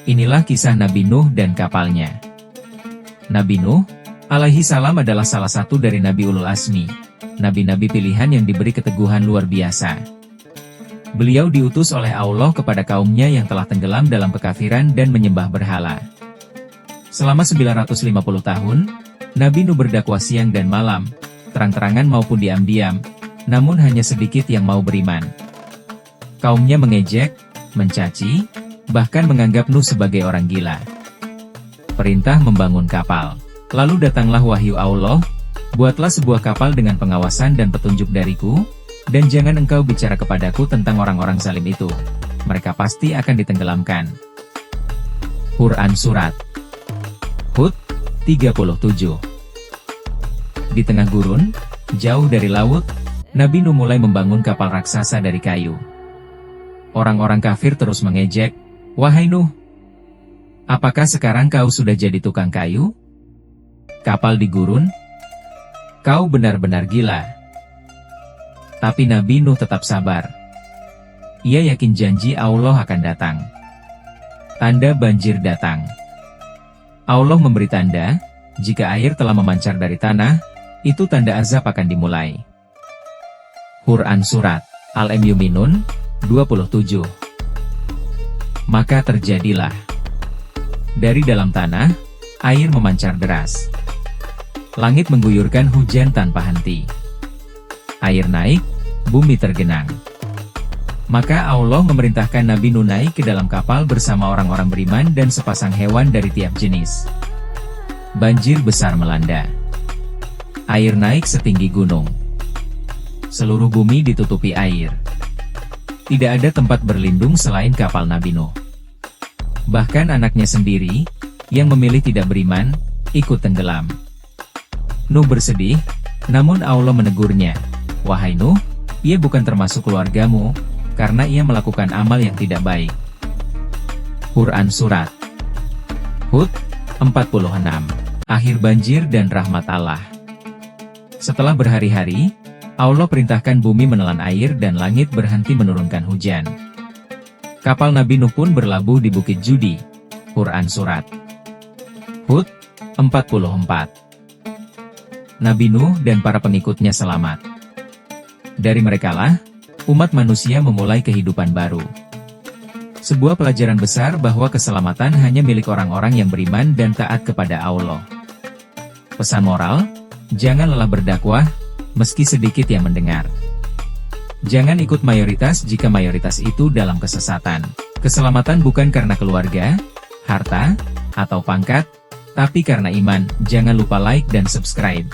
Inilah kisah Nabi Nuh dan kapalnya. Nabi Nuh, alaihi salam adalah salah satu dari Nabi Ulul Azmi, nabi-nabi pilihan yang diberi keteguhan luar biasa. Beliau diutus oleh Allah kepada kaumnya yang telah tenggelam dalam kekafiran dan menyembah berhala. Selama 950 tahun, Nabi Nuh berdakwah siang dan malam, terang-terangan maupun diam-diam, namun hanya sedikit yang mau beriman. Kaumnya mengejek, mencaci, bahkan menganggap Nuh sebagai orang gila. Perintah membangun kapal. Lalu datanglah wahyu Allah, buatlah sebuah kapal dengan pengawasan dan petunjuk dariku, dan jangan engkau bicara kepadaku tentang orang-orang zalim itu. Mereka pasti akan ditenggelamkan. Quran Surat Hud 37. Di tengah gurun, jauh dari laut, Nabi Nuh mulai membangun kapal raksasa dari kayu. Orang-orang kafir terus mengejek, "Wahai Nuh, apakah sekarang kau sudah jadi tukang kayu? Kapal di gurun? Kau benar-benar gila." Tapi Nabi Nuh tetap sabar. Ia yakin janji Allah akan datang. Tanda banjir datang. Allah memberi tanda, jika air telah memancar dari tanah, itu tanda azab akan dimulai. Quran Surat Al-Mu'minun 27. Maka terjadilah. Dari dalam tanah, air memancar deras. Langit mengguyurkan hujan tanpa henti. Air naik, bumi tergenang. Maka Allah memerintahkan Nabi Nuh naik ke dalam kapal bersama orang-orang beriman dan sepasang hewan dari tiap jenis. Banjir besar melanda. Air naik setinggi gunung. Seluruh bumi ditutupi air. Tidak ada tempat berlindung selain kapal Nabi Nuh. Bahkan anaknya sendiri, yang memilih tidak beriman, ikut tenggelam. Nuh bersedih, namun Allah menegurnya, "Wahai Nuh, ia bukan termasuk keluargamu, karena ia melakukan amal yang tidak baik." Quran Surat Hud 46. Akhir banjir dan rahmat Allah. Setelah berhari-hari, Allah perintahkan bumi menelan air dan langit berhenti menurunkan hujan. Kapal Nabi Nuh pun berlabuh di Bukit Judi. Quran Surat Hud 44. Nabi Nuh dan para pengikutnya selamat. Dari merekalah, umat manusia memulai kehidupan baru. Sebuah pelajaran besar bahwa keselamatan hanya milik orang-orang yang beriman dan taat kepada Allah. Pesan moral, jangan lelah berdakwah, meski sedikit yang mendengar. Jangan ikut mayoritas jika mayoritas itu dalam kesesatan. Keselamatan bukan karena keluarga, harta, atau pangkat, tapi karena iman. Jangan lupa like dan subscribe.